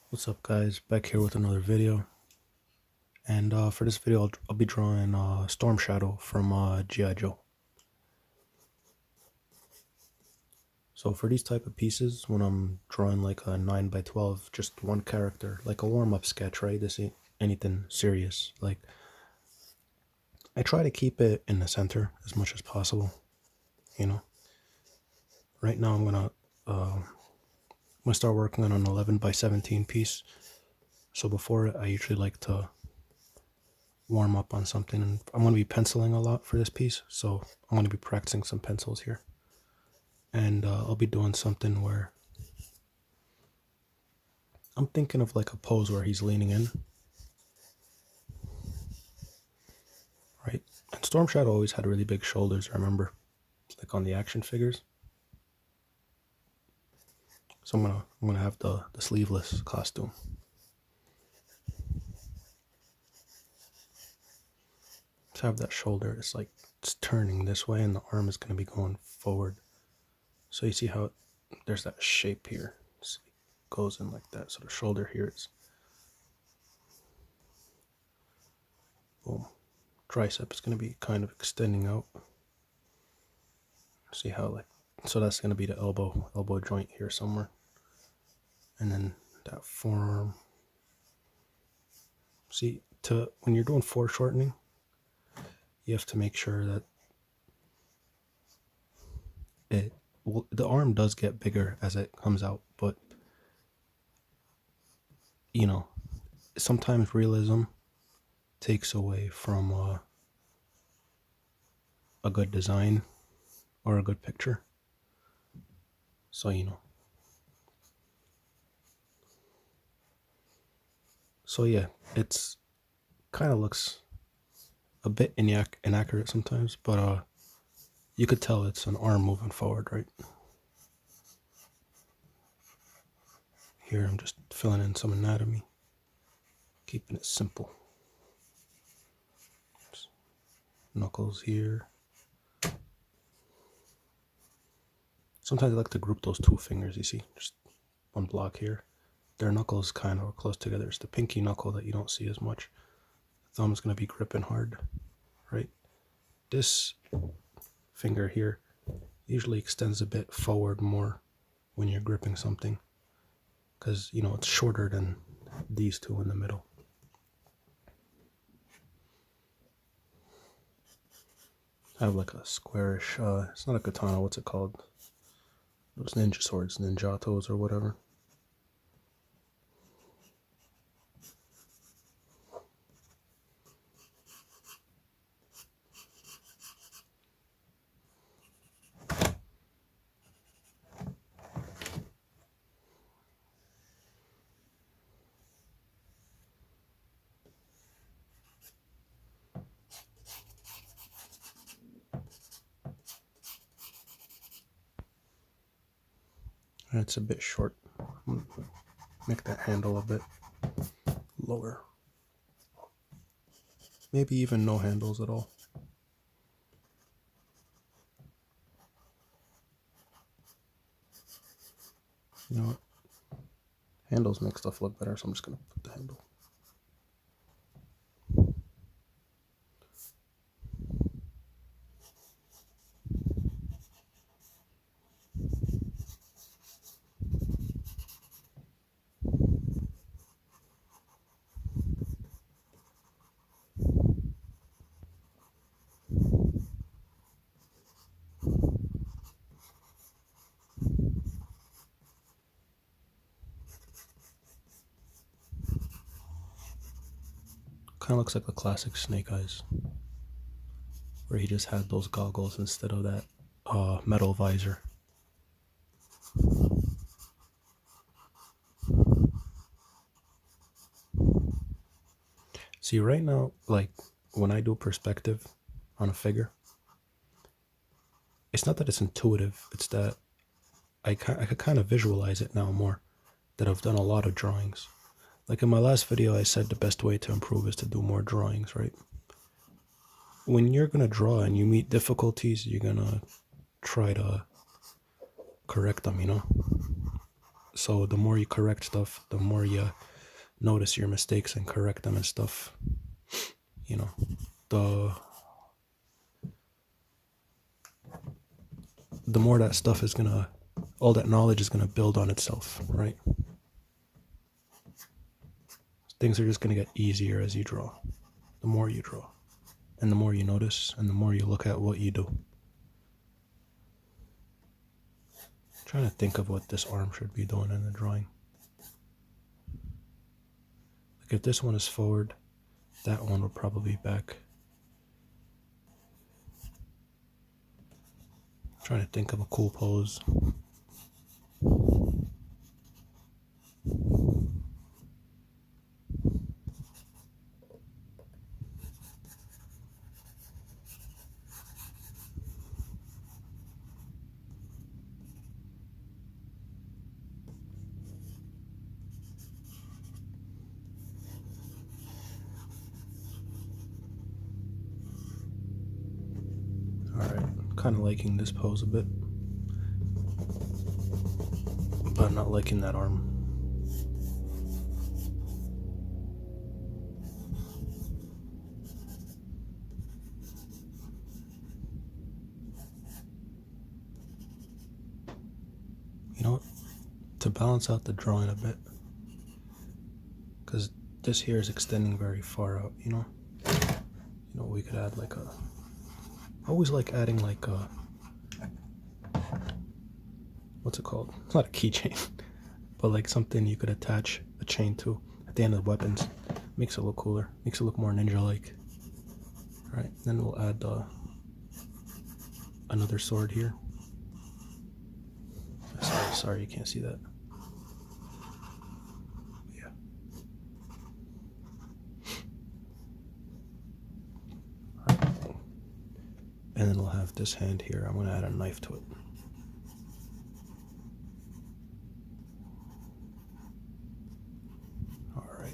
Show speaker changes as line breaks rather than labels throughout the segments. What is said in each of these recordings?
What's up, guys? Back here with another video. And for this video, I'll be drawing Storm Shadow from G.I. Joe. So for these type of pieces, when I'm drawing like a 9x12, just one character, like a warm-up sketch, right? This ain't anything serious. Like, I try to keep it in the center as much as possible, you know? Right now, I'm gonna start working on an 11x17 piece. So before it, I usually like to warm up on something, and I'm going to be penciling a lot for this piece, so I'm going to be practicing some pencils here, and I'll be doing something where I'm thinking of like a pose where he's leaning in, right? And Storm Shadow always had really big shoulders, I remember, like on the action figures. So I'm gonna have the sleeveless costume. To have that shoulder, it's like it's turning this way, and the arm is gonna be going forward. So you see how there's that shape here. It goes in like that. So the shoulder here is boom. Tricep is going to be kind of extending out. See how like, so that's going to be the elbow joint here somewhere. And then that forearm. See, when you're doing foreshortening, you have to make sure that the arm does get bigger as it comes out, but you know, sometimes realism takes away from a good design or a good picture. So, you know. So yeah, it's kind of looks a bit inaccurate sometimes, but you could tell it's an arm moving forward, right? Here I'm just filling in some anatomy, keeping it simple. Just knuckles here. Sometimes I like to group those two fingers, you see, just one block here. Their knuckles kind of are close together. It's the pinky knuckle that you don't see as much. The thumb's going to be gripping hard, right? This finger here usually extends a bit forward more when you're gripping something, because, you know, it's shorter than these two in the middle. I have like a squarish, it's not a katana, what's it called? Those ninja swords, ninjatos or whatever. And it's a bit short. Make that handle a bit lower. Maybe even no handles at all. You know what? Handles make stuff look better, so I'm just gonna put the handle. Kind of looks like the classic Snake Eyes, where he just had those goggles instead of that metal visor. See, right now, like when I do perspective on a figure, it's not that it's intuitive, it's that I could kind of visualize it now more, that I've done a lot of drawings. Like in my last video, I said the best way to improve is to do more drawings, right? When you're going to draw and you meet difficulties, you're going to try to correct them, you know? So the more you correct stuff, the more you notice your mistakes and correct them and stuff. You know, the more that stuff is gonna, all that knowledge is gonna build on itself, right? Things are just gonna get easier as you draw. The more you draw, and the more you notice, and the more you look at what you do. I'm trying to think of what this arm should be doing in the drawing. Like if this one is forward, that one will probably be back. I'm trying to think of a cool pose. Alright, kind of liking this pose a bit, but I'm not liking that arm. You know what? To balance out the drawing a bit, because this here is extending very far out, you know? You know, we could add like a, I always like adding like a, what's it called? It's not a keychain, but like something you could attach a chain to at the end of the weapons. Makes it look cooler, makes it look more ninja-like. Alright, then we'll add another sword here. Sorry, you can't see that. Yeah. Alright. And then we'll have this hand here. I'm going to add a knife to it. Alright.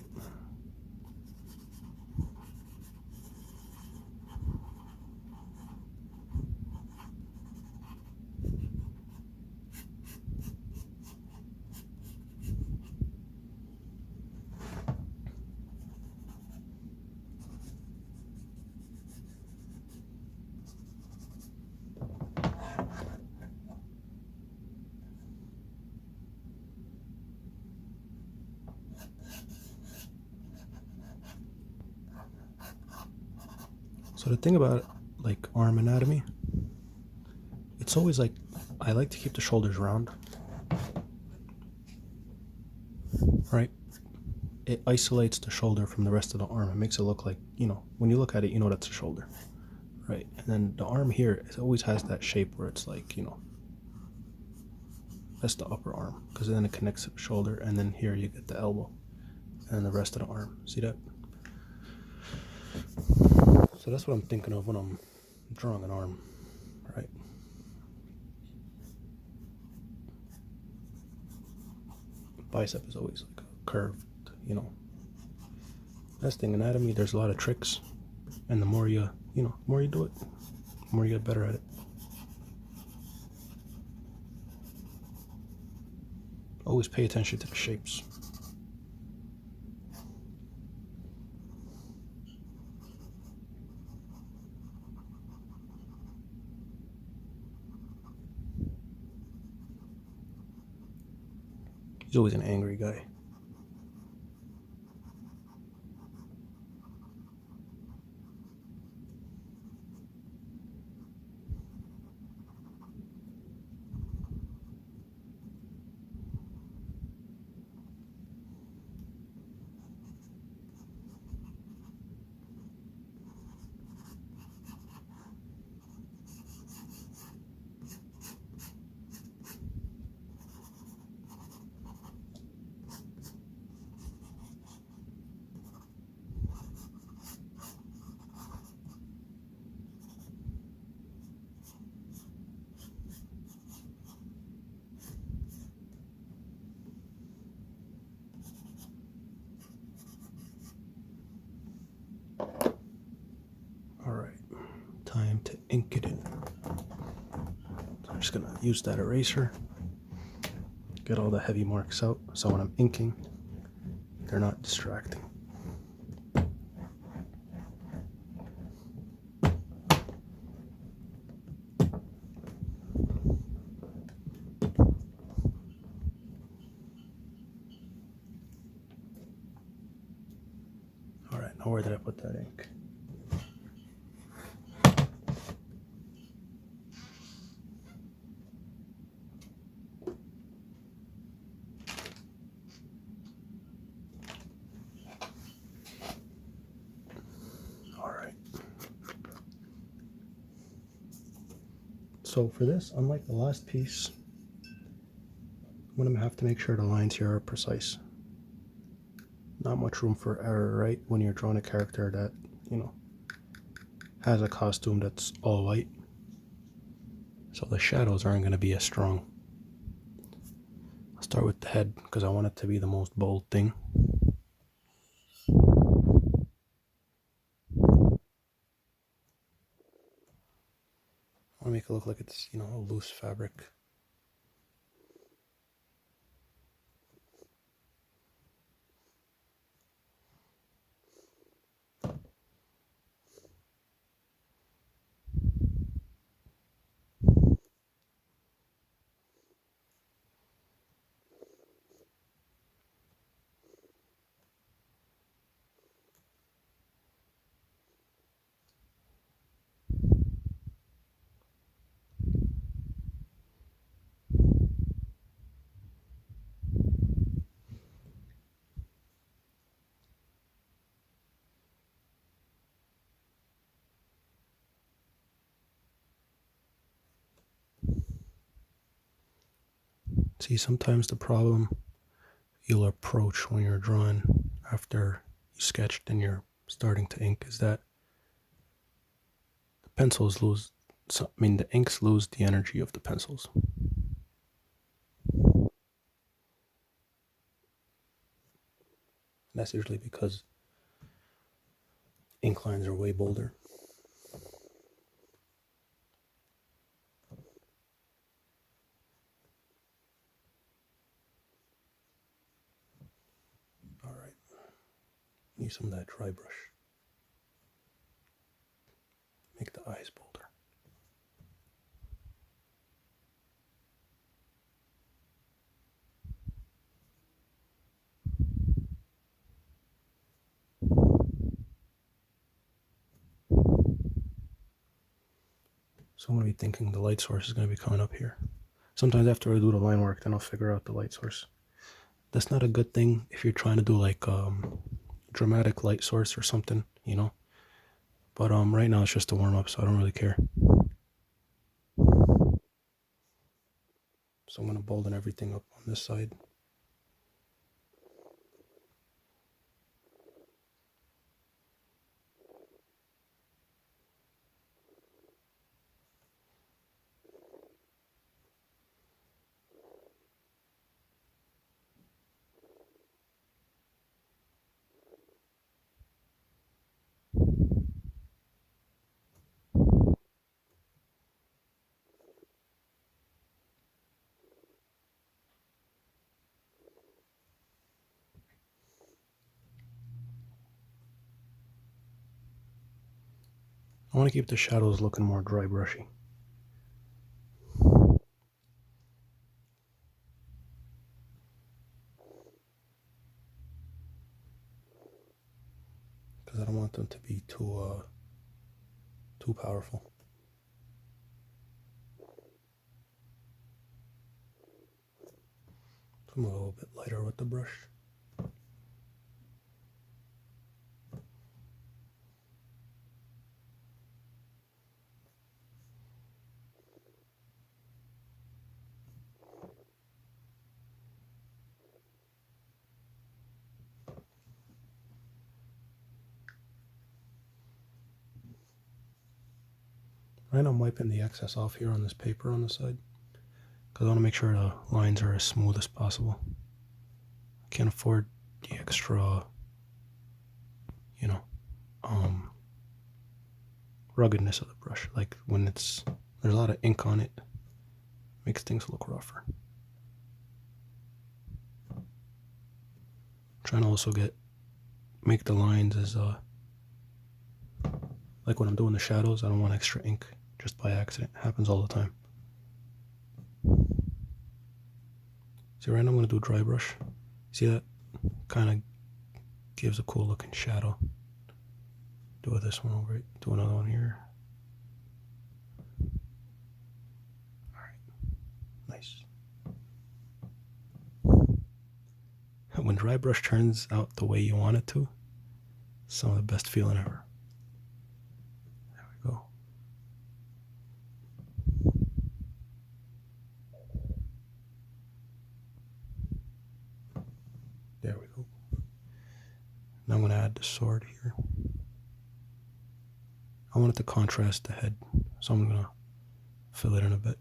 So the thing about like arm anatomy, it's always like, I like to keep the shoulders round, right? It isolates the shoulder from the rest of the arm. It makes it look like, you know, when you look at it, you know that's a shoulder, right? And then the arm here, it always has that shape where it's like, you know, that's the upper arm, because then it connects to the shoulder, and then here you get the elbow and the rest of the arm. See that? So that's what I'm thinking of when I'm drawing an arm, right? Bicep is always like curved, you know. That's thing, anatomy, there's a lot of tricks, and the more you know, the more you do it, the more you get better at it. Always pay attention to the shapes. He's always an angry guy. Alright, time to ink it in. So I'm just gonna use that eraser get all the heavy marks out so when I'm inking, they're not distracting. All right, now where did I put that ink? So for this, unlike the last piece, I'm going to have to make sure the lines here are precise. Not much room for error, right? When you're drawing a character that, you know, has a costume that's all white. So the shadows aren't going to be as strong. I'll start with the head because I want it to be the most bold thing. I want to make it look like it's, you know, a loose fabric. See, sometimes the problem you'll approach when you're drawing after you sketched and you're starting to ink is that the pencils lose, the inks lose the energy of the pencils. And that's usually because ink lines are way bolder. All right, use some of that dry brush. Make the eyes bolder. So I'm going to be thinking the light source is going to be coming up here. Sometimes after I do the line work, then I'll figure out the light source. That's not a good thing if you're trying to do like dramatic light source or something, you know. But right now it's just a warm up, so I don't really care. So I'm going to bolden everything up on this side. I want to keep the shadows looking more dry brushy. Because I don't want them to be too powerful. So I'm a little bit lighter with the brush. Right now I'm wiping the excess off here on this paper on the side because I want to make sure the lines are as smooth as possible. I can't afford the extra, you know, ruggedness of the brush. Like when there's a lot of ink on it, makes things look rougher. Trying to also make the lines as like when I'm doing the shadows, I don't want extra ink just by accident. It happens all the time. See, right now I'm going to do a dry brush. See that? Kind of gives a cool looking shadow. Do this one over it. Do another one here. Alright. Nice. When dry brush turns out the way you want it to, some of the best feeling ever. There we go. There we go. Now I'm going to add the sword here. I want it to contrast the head, so I'm going to fill it in a bit.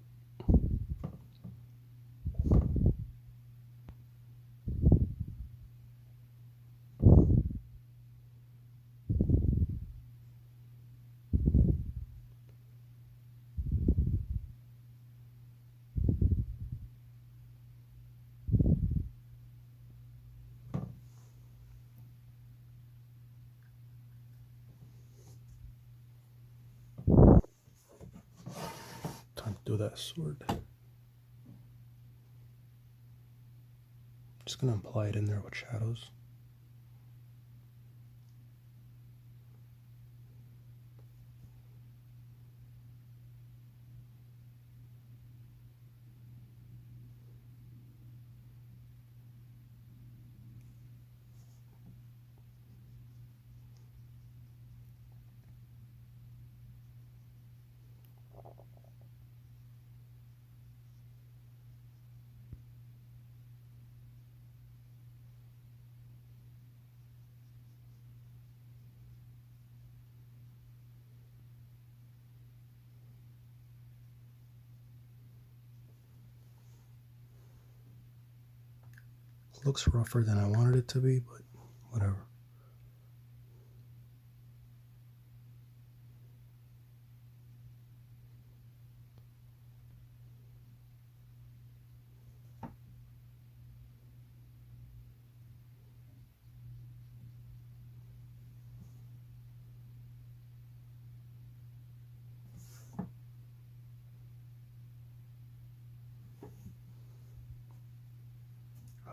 Time to do that sword. Just going to apply it in there with shadows. Looks rougher than I wanted it to be, but whatever.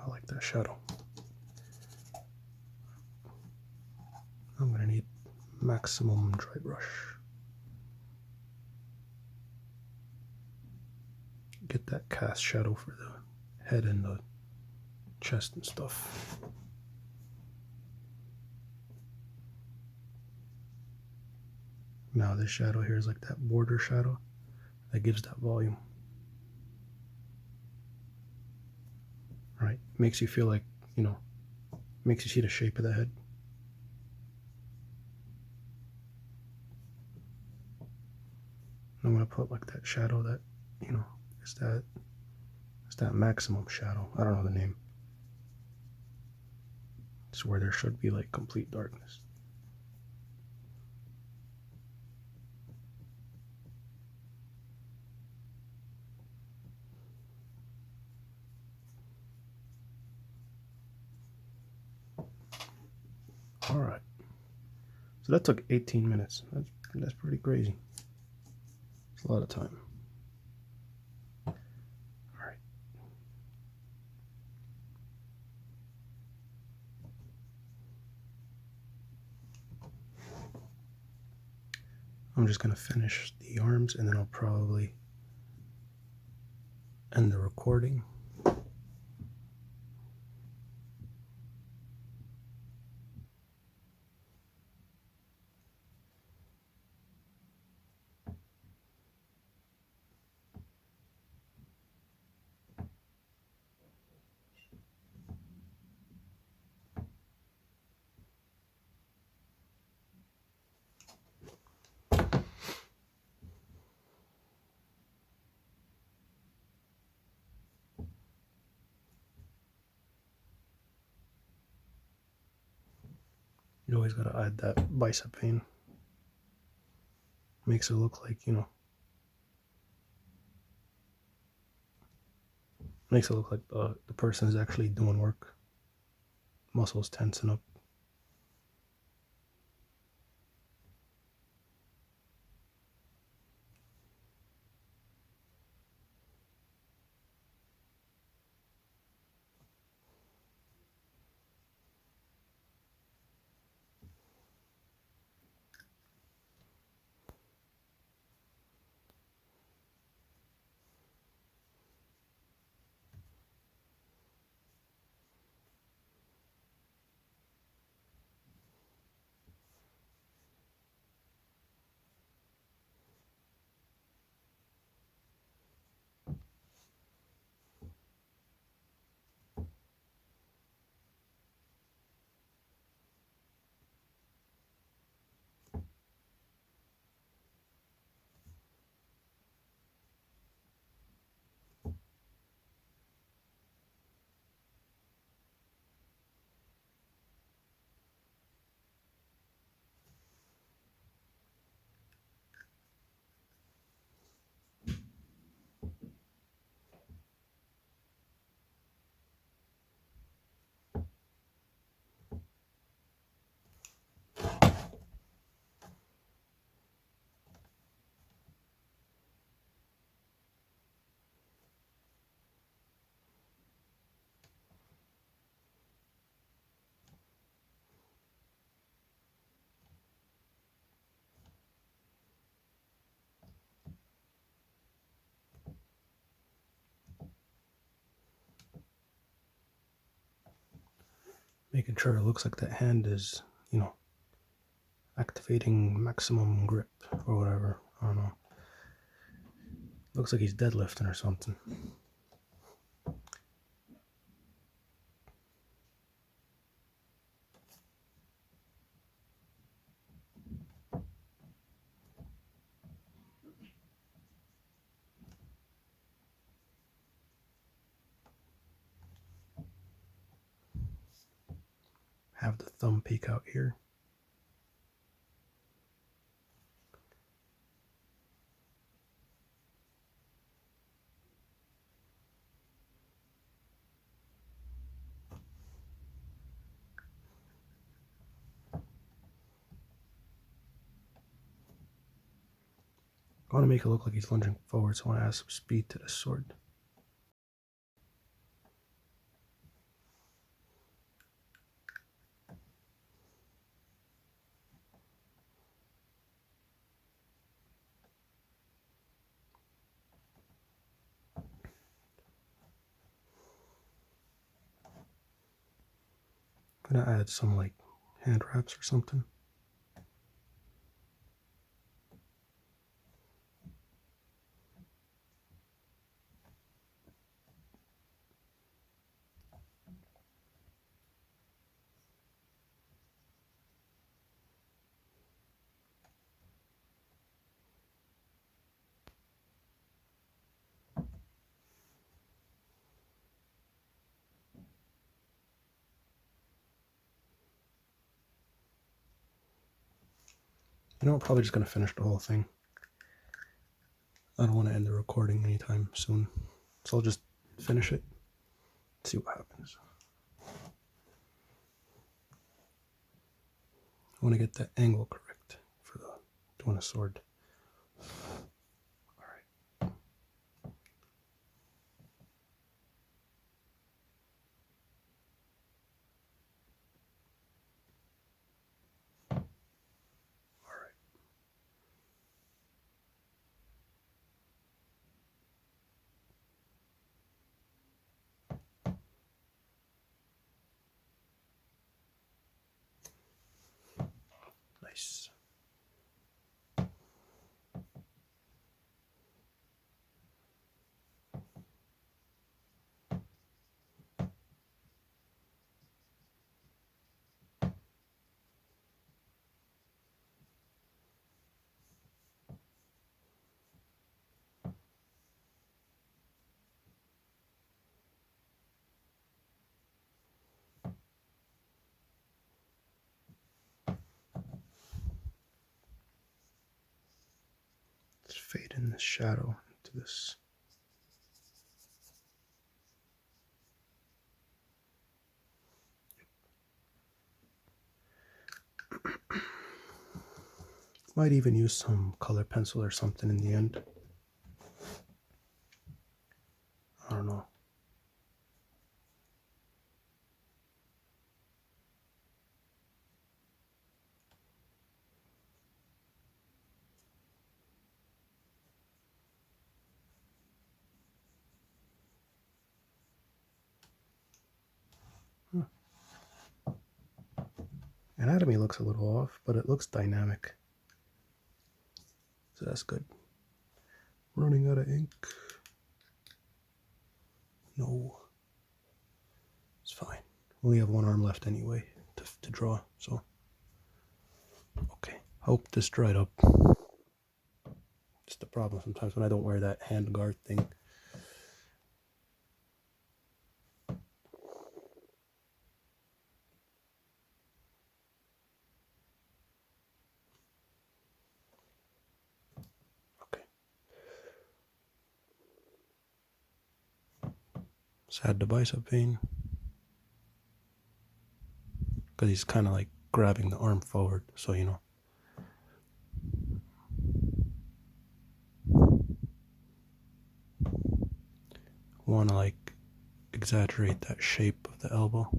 I like that shadow. I'm going to need maximum dry brush. Get that cast shadow for the head and the chest and stuff. Now this shadow here is like that border shadow that gives that volume. Right? Makes you feel like, makes you see the shape of the head. I'm going to put like that shadow that, is that maximum shadow. I don't know the name. It's where there should be like complete darkness. All right. So that took 18 minutes. That's pretty crazy. It's a lot of time. All right. I'm just going to finish the arms and then I'll probably end the recording. You always got to add that bicep vein. Makes it look like, makes it look like the person is actually doing work muscles tensing up. Making sure it looks like that hand is, activating maximum grip or whatever. I don't know. Looks like he's deadlifting or something. Have the thumb peek out here. I want to make it look like he's lunging forward, so I want to add some speed to the sword. I'm gonna add some like hand wraps or something. I'm probably just gonna finish the whole thing. I don't want to end the recording anytime soon, so I'll just finish it, see what happens. I want to get that angle correct for doing a sword. Alright. Alright. Nice. Let's fade in the shadow into this. Might even use some color pencil or something in the end. I don't know. Anatomy looks a little off, but it looks dynamic. So that's good. Running out of ink. No. It's fine. We only have one arm left anyway to draw, so. Okay. Hope this dried up. Just the problem sometimes when I don't wear that hand guard thing. Okay. Sad the bicep vein. Because he's kind of like grabbing the arm forward, so you know. Want to like exaggerate that shape of the elbow.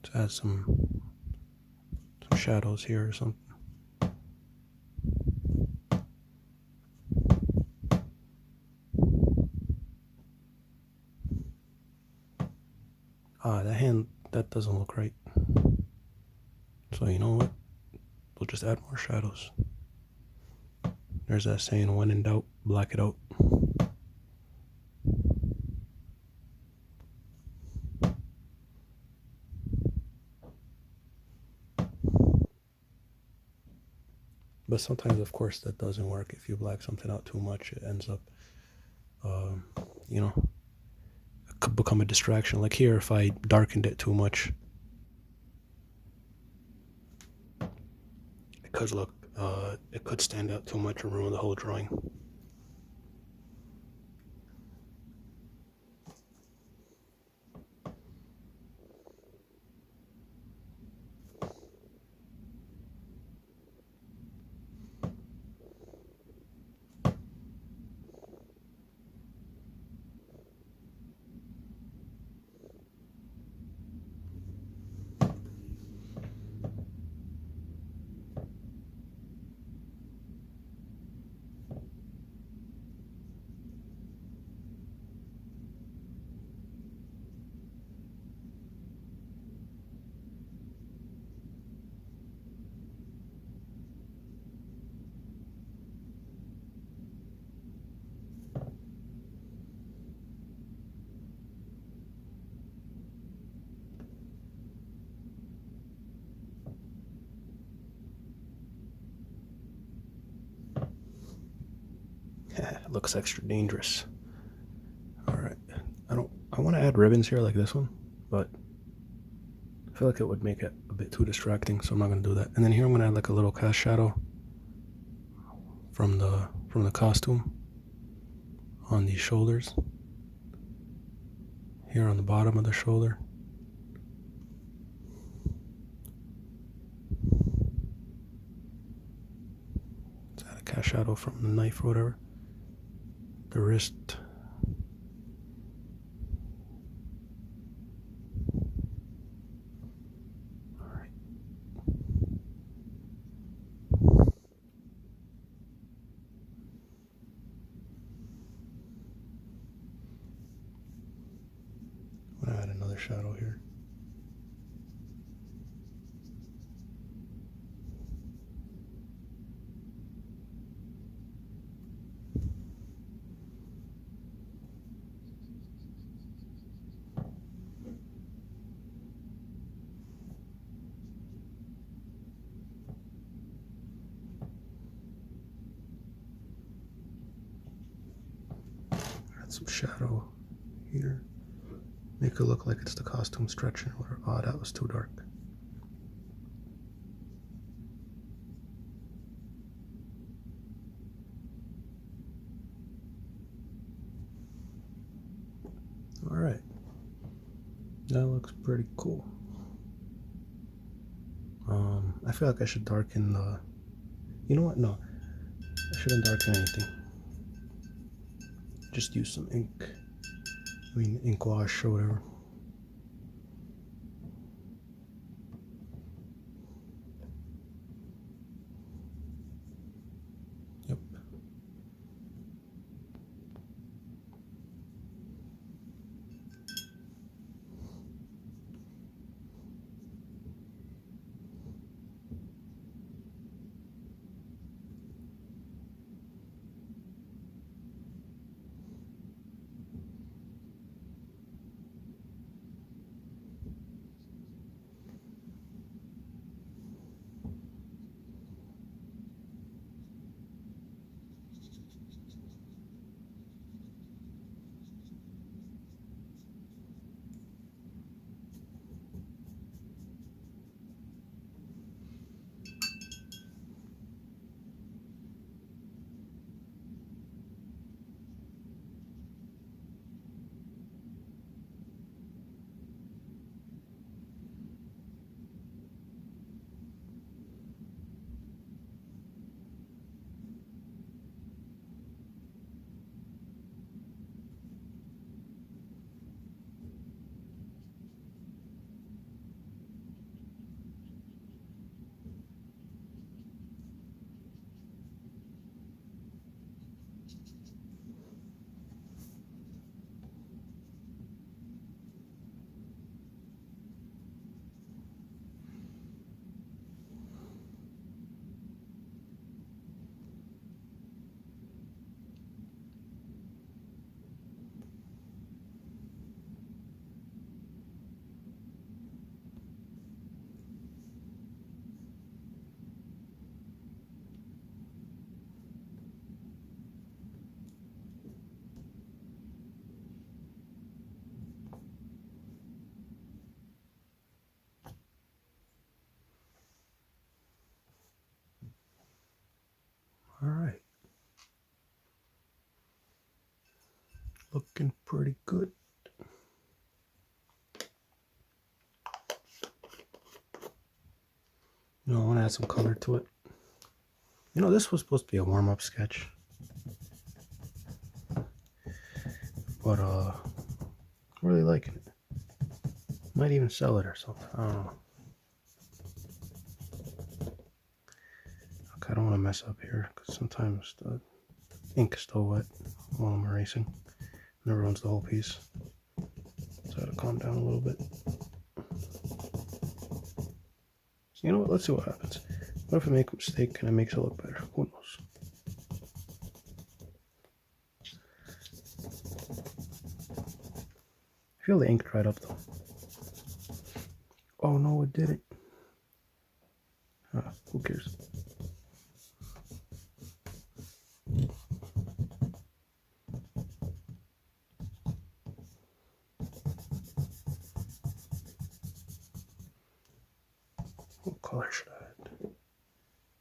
To add some shadows here or something. The hand, that doesn't look right. So you know what? We'll just add more shadows. There's that saying, when in doubt, black it out. But sometimes, of course, that doesn't work. If you black something out too much, it ends up, you know, it could become a distraction. Like here, if I darkened it too much, it could stand out too much and ruin the whole drawing. It looks extra dangerous. All right, I want to add ribbons here like this one, but I feel like it would make it a bit too distracting, so I'm not going to do that. And then here I'm going to add like a little cast shadow from the costume on these shoulders. Here on the bottom of the shoulder. Let's add a cast shadow from the knife or whatever. The wrist. Alright. I'm going to add another shadow here. Some shadow here. Make it look like it's the costume stretching or whatever. Oh, that was too dark. Alright. That looks pretty cool. I feel like I should darken the... You know what? No, I shouldn't darken anything. Just use some ink. I mean, ink wash or whatever. Yep. All right. Looking pretty good. You know, I want to add some color to it. You know, this was supposed to be a warm-up sketch. But, I'm really liking it. Might even sell it or something. I don't know. Okay, I don't want to mess up here, because sometimes the ink is still wet while I'm erasing. And it ruins the whole piece. So I gotta calm down a little bit. You know what? Let's see what happens. What if I make a mistake and it makes it look better? Who knows? I feel the ink dried up though. Oh no, it didn't. Who cares? What color should I add? You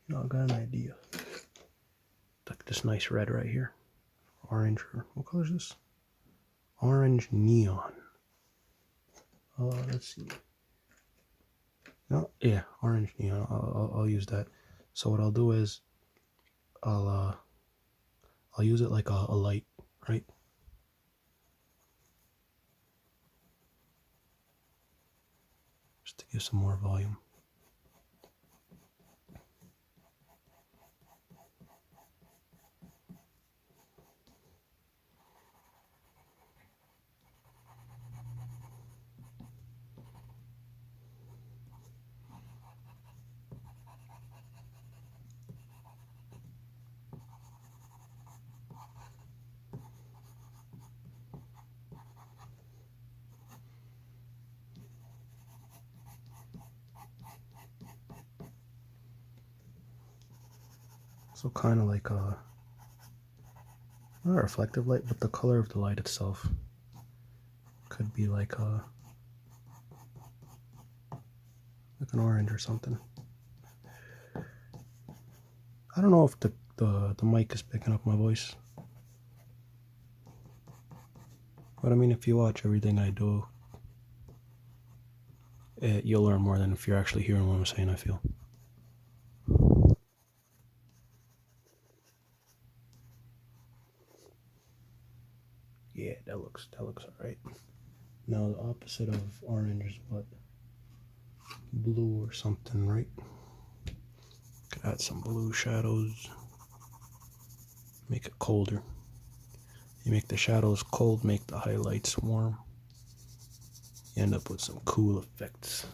know, I got an idea. Like this nice red right here. Orange, or what color is this? Orange neon. Let's see. No, yeah, orange neon. I'll use that. So what I'll do is I'll use it like a light, right? Just to give some more volume. So kind of like a, not a reflective light, but the color of the light itself could be like an orange or something. I don't know if the mic is picking up my voice. But I mean, if you watch everything I do, you'll learn more than if you're actually hearing what I'm saying, I feel. Yeah, that looks alright. Now the opposite of orange is what? Blue or something, right? Could add some blue shadows. Make it colder. You make the shadows cold, make the highlights warm. You end up with some cool effects.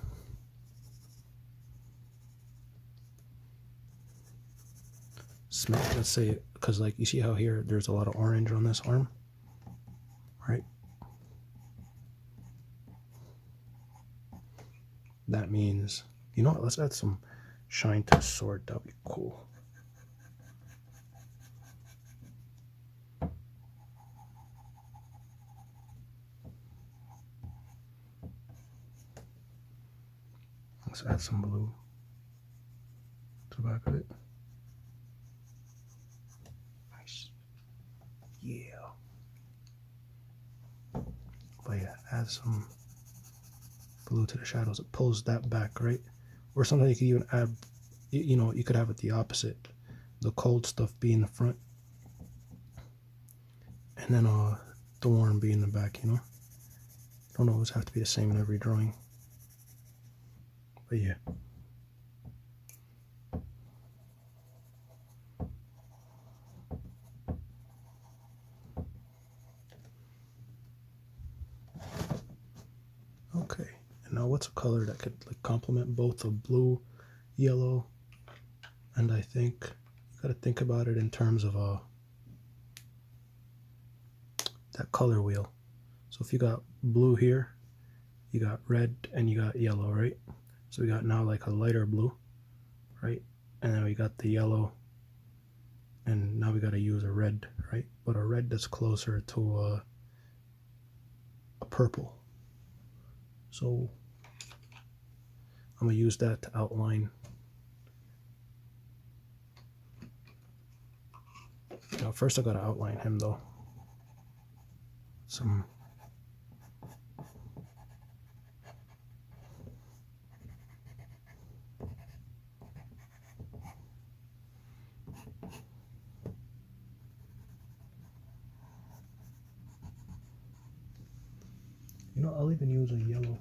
Smell, let's say, because like you see how here there's a lot of orange on this arm, right? That means, you know what, let's add some shine to sword. That'd be cool. Let's add some blue to the back of it. Nice. Yeah. But yeah, add some blue to the shadows. It pulls that back, right? Or sometimes you could even add, you know, you could have it the opposite. The cold stuff be in the front, and then the warm be in the back, you know? Don't always have to be the same in every drawing. But yeah. Okay, and now what's a color that could like complement both the blue, yellow, and I think you gotta think about it in terms of that color wheel. So if you got blue here, you got red and you got yellow, right? So we got now like a lighter blue, right? And then we got the yellow, and now we gotta use a red, right? But a red that's closer to a purple. So I'm gonna use that to outline. Now first I gotta outline him though. Some you know, I'll even use a yellow.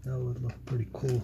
That would look pretty cool.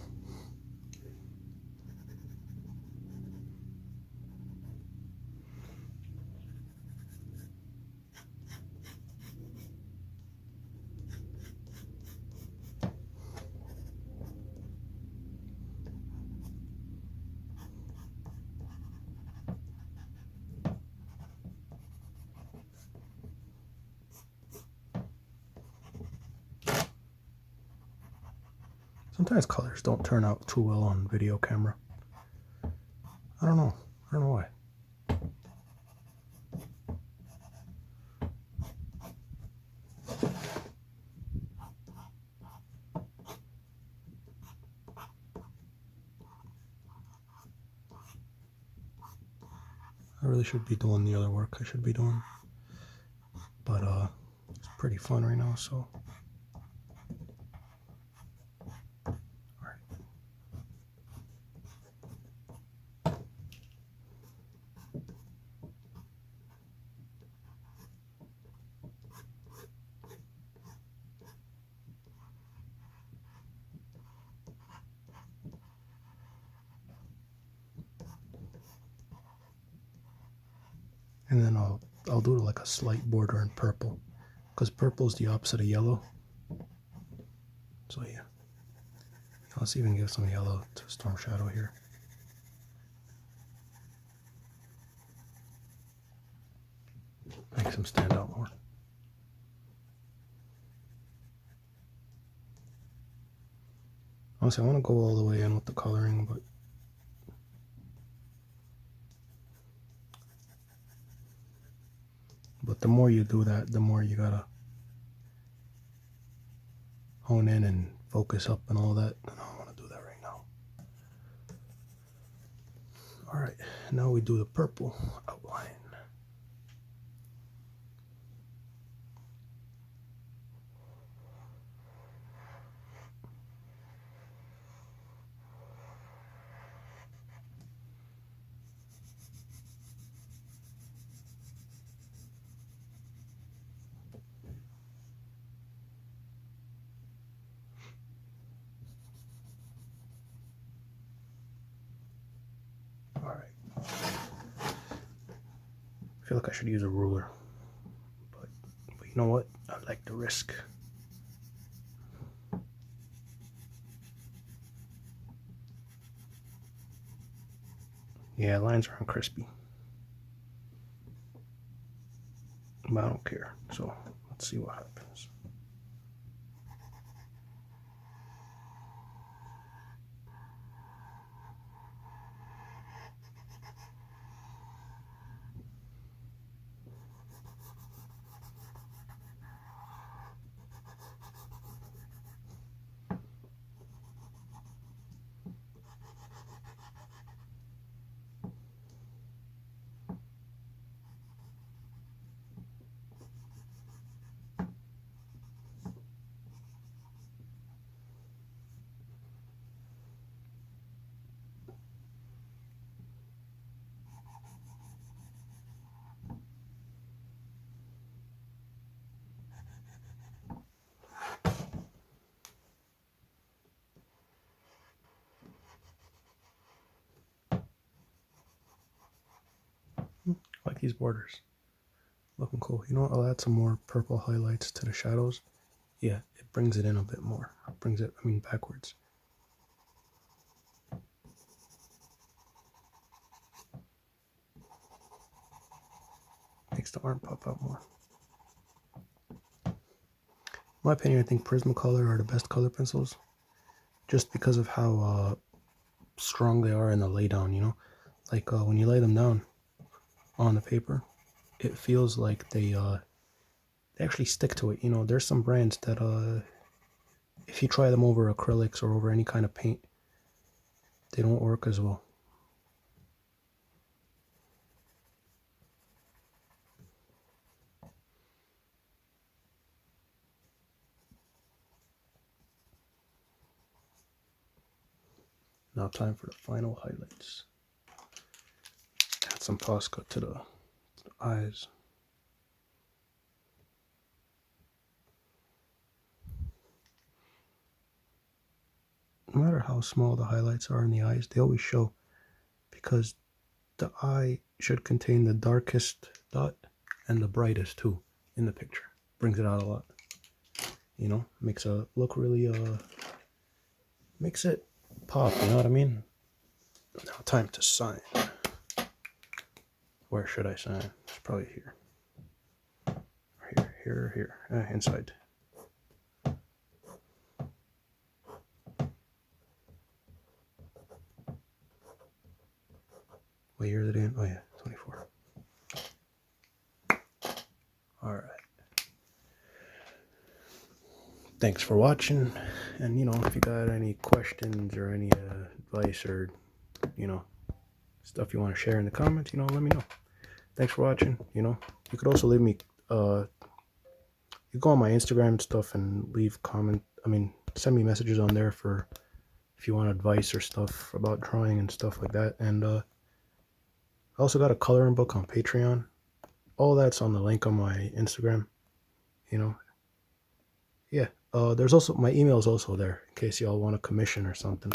Sometimes colors don't turn out too well on video camera. I don't know why. I really should be doing the other work I should be doing. But it's pretty fun right now, so. Alright. And then I'll do like a slight border in purple, because purple is the opposite of yellow. So yeah, let's even give some yellow to Storm Shadow here. Makes him stand out more. Honestly, I want to go all the way in with the coloring, but the more you do that, the more you gotta hone in and focus up and all that. And I don't want to do that right now. Alright, now we do the purple outline. feel like I should use a ruler, but you know what? I like the risk. Yeah, lines aren't crispy, but I don't care. So let's see what happens. I like these borders. Looking cool. You know what? I'll add some more purple highlights to the shadows. Yeah, it brings it in a bit more. It brings it, backwards. Makes the arm pop out more. In my opinion, I think Prismacolor are the best color pencils, just because of how strong they are in the laydown, you know? Like when you lay them down on the paper, it feels like they actually stick to it. You know, there's some brands that if you try them over acrylics or over any kind of paint, they don't work as well. Now time for the final highlights. Add some Posca to the eyes. No matter how small the highlights are in the eyes, they always show, because the eye should contain the darkest dot and the brightest too in the picture. Brings it out a lot. You know, makes it look really makes it pop, you know what I mean? Now time to sign. Where should I sign? It's probably here. Here. Inside. What year is it in? Oh yeah, 24. Alright. Thanks for watching. And you know, if you got any questions or any advice or, you know, stuff you want to share in the comments, you know, let me know. Thanks for watching. You know, you could also leave me you go on my Instagram and stuff and leave send me messages on there for if you want advice or stuff about drawing and stuff like that. And I also got a coloring book on Patreon. All that's on the link on my Instagram. You know, yeah. There's also my email is also there in case y'all want a commission or something,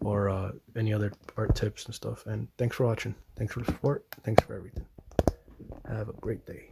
or any other art tips and stuff. And thanks for watching. Thanks for the support. Thanks for everything. Have a great day.